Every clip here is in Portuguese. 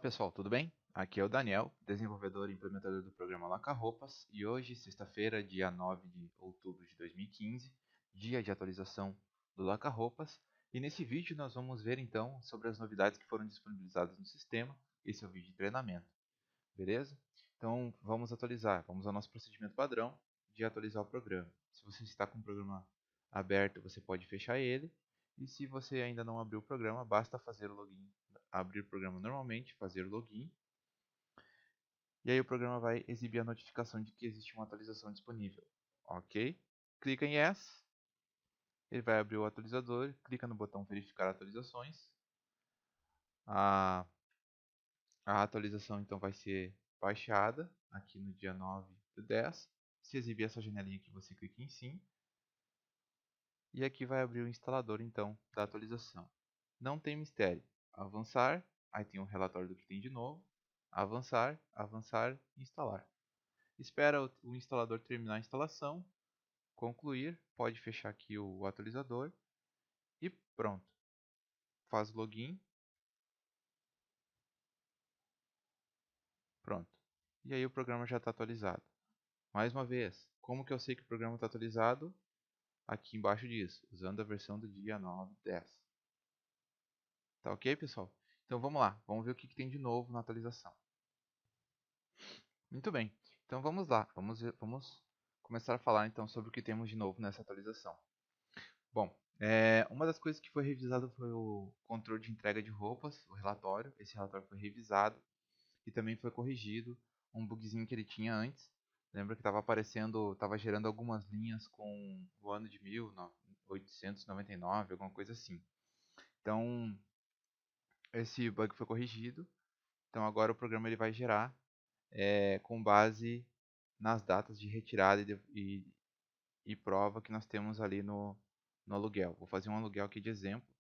Pessoal, tudo bem? Aqui é o Daniel, desenvolvedor e implementador do programa Laca-Roupas, e hoje, sexta-feira, dia 9 de outubro de 2015, dia de atualização do Laca-Roupas, e nesse vídeo nós vamos ver então sobre as novidades que foram disponibilizadas no sistema. Esse é o vídeo de treinamento, beleza? Então vamos atualizar, vamos ao nosso procedimento padrão de atualizar o programa. Se você está com o programa aberto, você pode fechar ele, e se você ainda não abriu o programa, basta fazer o login, abrir o programa normalmente, fazer o login, e aí o programa vai exibir a notificação de que existe uma atualização disponível. Ok? Clica em Yes, ele vai abrir o atualizador, clica no botão verificar atualizações. A atualização então vai ser baixada aqui no dia 9/10. Se exibir essa janelinha aqui, você clica em sim. E aqui vai abrir o instalador então da atualização. Não tem mistério. Avançar, aí tem um relatório do que tem de novo. Avançar, avançar e instalar. Espera o instalador terminar a instalação, concluir, pode fechar aqui o atualizador e pronto. Faz o login, pronto. E aí o programa já está atualizado. Mais uma vez, como que eu sei que o programa está atualizado? Aqui embaixo diz, usando a versão do dia 9/10. Tá ok, pessoal? Então vamos lá, vamos ver o que tem de novo na atualização. Muito bem, então vamos lá, vamos começar a falar então sobre o que temos de novo nessa atualização. Bom, uma das coisas que foi revisado foi o controle de entrega de roupas, o relatório. Esse relatório foi revisado e também foi corrigido um bugzinho que ele tinha antes. Lembra que estava aparecendo, estava gerando algumas linhas com o ano de 1899, alguma coisa assim. Então, esse bug foi corrigido. Então agora o programa ele vai gerar com base nas datas de retirada e prova que nós temos ali no aluguel. Vou fazer um aluguel aqui de exemplo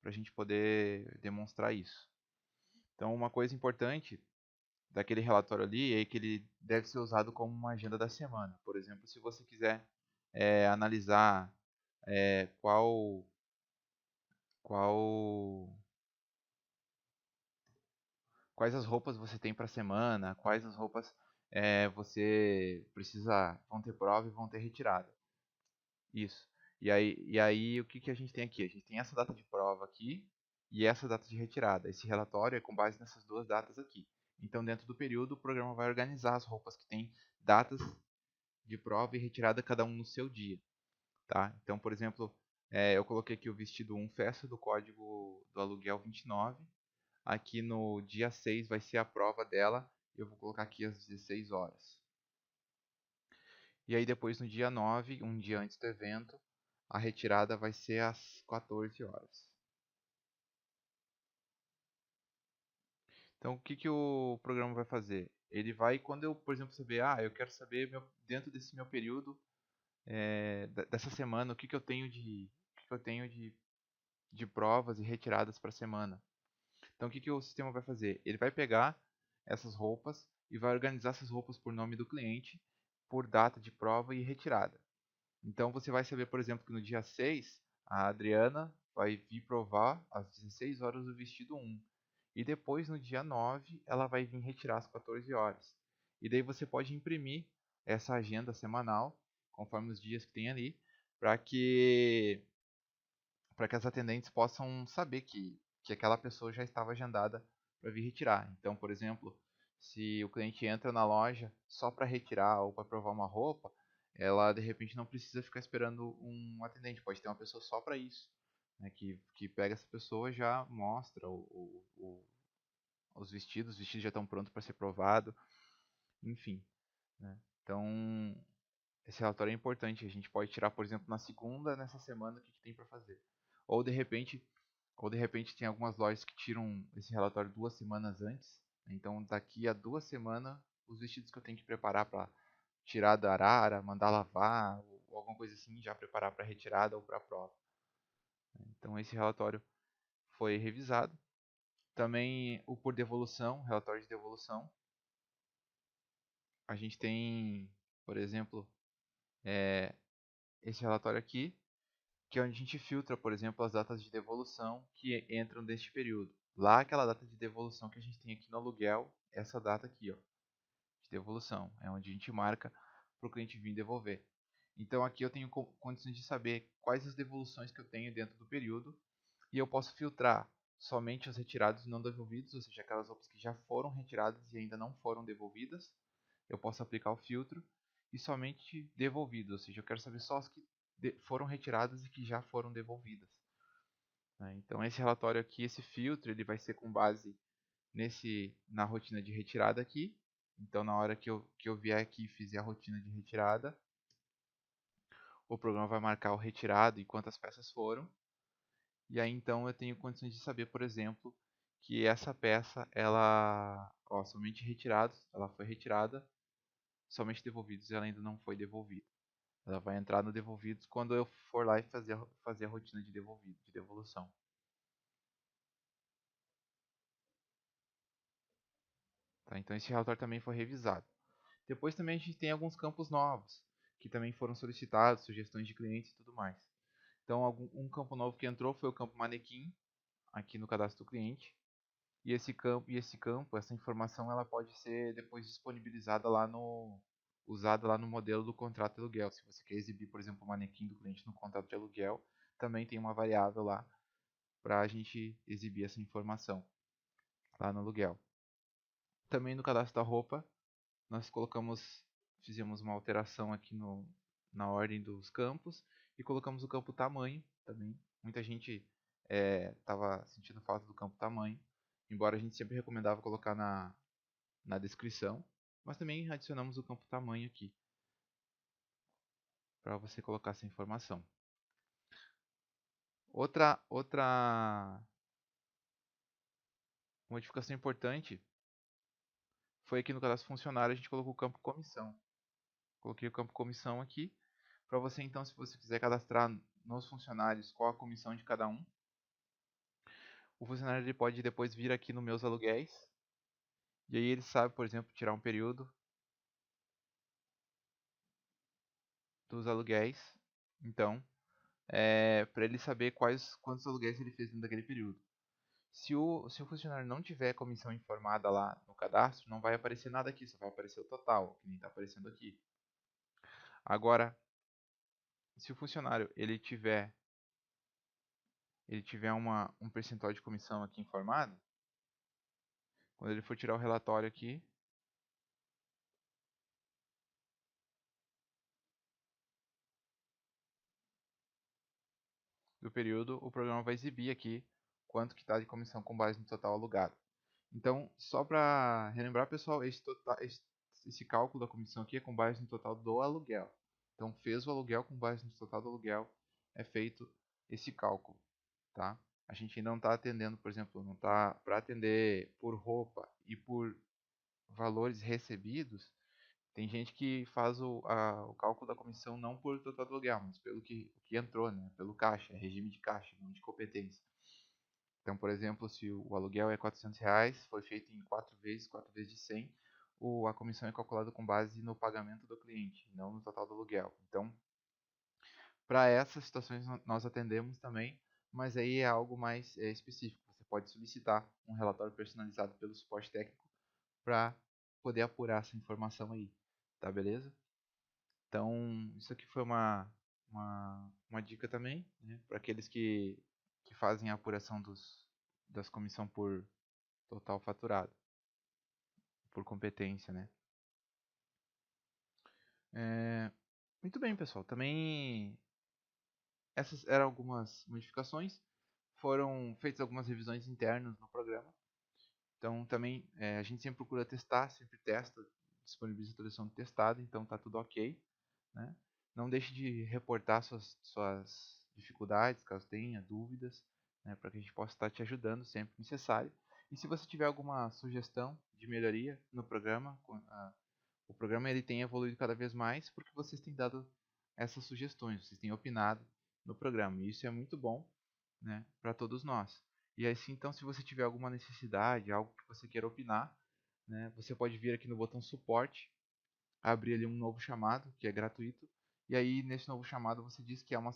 para a gente poder demonstrar isso. Então, uma coisa importante daquele relatório ali é que ele deve ser usado como uma agenda da semana. Por exemplo, se você quiser analisar qual quais as roupas você tem para a semana, quais as roupas você precisa, vão ter prova e vão ter retirada. Isso. E aí o que a gente tem aqui? A gente tem essa data de prova aqui e essa data de retirada. Esse relatório é com base nessas duas datas aqui. Então, dentro do período, o programa vai organizar as roupas que têm datas de prova e retirada, cada um no seu dia. Tá? Então, por exemplo, eu coloquei aqui o vestido 1 festa do código do aluguel 29. Aqui no dia 6 vai ser a prova dela. Eu vou colocar aqui às 16 horas. E aí depois no dia 9, um dia antes do evento, a retirada vai ser às 14 horas. Então o que o programa vai fazer? Ele vai, quando eu, por exemplo, saber, eu quero saber dentro desse meu período, dessa semana, o que eu tenho de provas e retiradas para a semana. Então o que o sistema vai fazer? Ele vai pegar essas roupas e vai organizar essas roupas por nome do cliente, por data de prova e retirada. Então você vai saber, por exemplo, que no dia 6, a Adriana vai vir provar às 16 horas o vestido 1. E depois, no dia 9, ela vai vir retirar às 14 horas. E daí você pode imprimir essa agenda semanal, conforme os dias que tem ali, para que as atendentes possam saber que aquela pessoa já estava agendada para vir retirar. Então, por exemplo, se o cliente entra na loja só para retirar ou para provar uma roupa, ela de repente não precisa ficar esperando um atendente, pode ter uma pessoa só para isso, né, que pega essa pessoa e já mostra os vestidos já estão prontos para ser provado, enfim. Né? Então, esse relatório é importante, a gente pode tirar, por exemplo, na segunda, nessa semana, o que tem para fazer. Ou de repente tem algumas lojas que tiram esse relatório 2 semanas antes. Então daqui a 2 semanas os vestidos que eu tenho que preparar para tirar da arara, mandar lavar, ou alguma coisa assim, já preparar para retirada ou para a prova. Então esse relatório foi revisado. Também o por devolução, relatório de devolução. A gente tem, por exemplo, esse relatório aqui, que é onde a gente filtra, por exemplo, as datas de devolução que entram neste período. lá aquela data de devolução que a gente tem aqui no aluguel, essa data aqui, ó, de devolução, é onde a gente marca para o cliente vir devolver. Então aqui eu tenho condições de saber quais as devoluções que eu tenho dentro do período e eu posso filtrar somente os retirados e não devolvidos, ou seja, aquelas roupas que já foram retiradas e ainda não foram devolvidas. Eu posso aplicar o filtro e somente devolvidos, ou seja, eu quero saber só as que foram retiradas e que já foram devolvidas. Né? Então esse relatório aqui, esse filtro, ele vai ser com base na rotina de retirada aqui. Então na hora que eu vier aqui e fizer a rotina de retirada, o programa vai marcar o retirado e quantas peças foram. E aí então eu tenho condições de saber, por exemplo, que essa peça, ela, ó, somente retirados, ela foi retirada, somente devolvidos, ela ainda não foi devolvida. Ela vai entrar no devolvidos quando eu for lá e fazer a rotina de devolução. Tá? Então esse relatório também foi revisado. Depois também a gente tem alguns campos novos, que também foram solicitados, sugestões de clientes e tudo mais. Então um campo novo que entrou foi o campo manequim, aqui no cadastro do cliente. E esse campo, essa informação, ela pode ser depois disponibilizada usada lá no modelo do contrato de aluguel. Se você quer exibir, por exemplo, o manequim do cliente no contrato de aluguel, também tem uma variável lá para a gente exibir essa informação lá no aluguel. Também no cadastro da roupa, nós fizemos uma alteração aqui na ordem dos campos e colocamos o campo tamanho também. Muita gente estava sentindo falta do campo tamanho, embora a gente sempre recomendava colocar na descrição, mas também adicionamos o campo tamanho aqui para você colocar essa informação. Outra modificação importante foi aqui no cadastro funcionário a gente colocou o campo comissão. Coloquei o campo comissão aqui para você então, se você quiser cadastrar nos funcionários qual a comissão de cada um, o funcionário ele pode depois vir aqui no meus aluguéis e aí ele sabe, por exemplo, tirar um período dos aluguéis. Então, para ele saber quantos aluguéis ele fez dentro daquele período. Se o funcionário não tiver comissão informada lá no cadastro, não vai aparecer nada aqui, só vai aparecer o total, que nem está aparecendo aqui. Agora, se o funcionário ele tiver um percentual de comissão aqui informado, quando ele for tirar o relatório aqui, do período, o programa vai exibir aqui quanto que está de comissão com base no total alugado. Então, só para relembrar, pessoal, esse cálculo da comissão aqui é com base no total do aluguel. Então, fez o aluguel com base no total do aluguel, é feito esse cálculo, tá? A gente ainda não está atendendo, por exemplo, não está para atender por roupa e por valores recebidos. Tem gente que faz o cálculo da comissão não por total do aluguel, mas pelo que entrou, né? Pelo caixa, regime de caixa, não de competência. Então, por exemplo, se o aluguel é R$ 400, foi feito em 4 vezes de 100, a comissão é calculada com base no pagamento do cliente, não no total do aluguel. Então, para essas situações nós atendemos também, mas aí é algo mais específico. Você pode solicitar um relatório personalizado pelo suporte técnico para poder apurar essa informação aí, tá beleza? Então, isso aqui foi uma dica também, né, para aqueles que fazem a apuração das comissão por total faturado, por competência, né? É, muito bem, pessoal. Também essas eram algumas modificações. Foram feitas algumas revisões internas no programa. Então, também a gente sempre procura testar, sempre testa, disponibiliza a solução testada, então tá tudo ok, né? Não deixe de reportar suas dificuldades, caso tenha dúvidas, né, para que a gente possa estar te ajudando sempre que necessário. E se você tiver alguma sugestão de melhoria no programa, o programa ele tem evoluído cada vez mais porque vocês têm dado essas sugestões, vocês têm opinado no programa. E isso é muito bom, né, para todos nós. E assim, então, se você tiver alguma necessidade, algo que você queira opinar, né, você pode vir aqui no botão suporte, abrir ali um novo chamado, que é gratuito, e aí nesse novo chamado você diz que é uma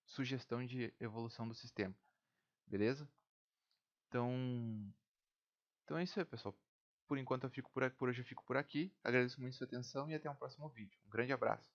sugestão de evolução do sistema. beleza? Então, então é isso aí, pessoal. Por enquanto eu fico por hoje eu fico por aqui. Agradeço muito a sua atenção e até um próximo vídeo. Um grande abraço.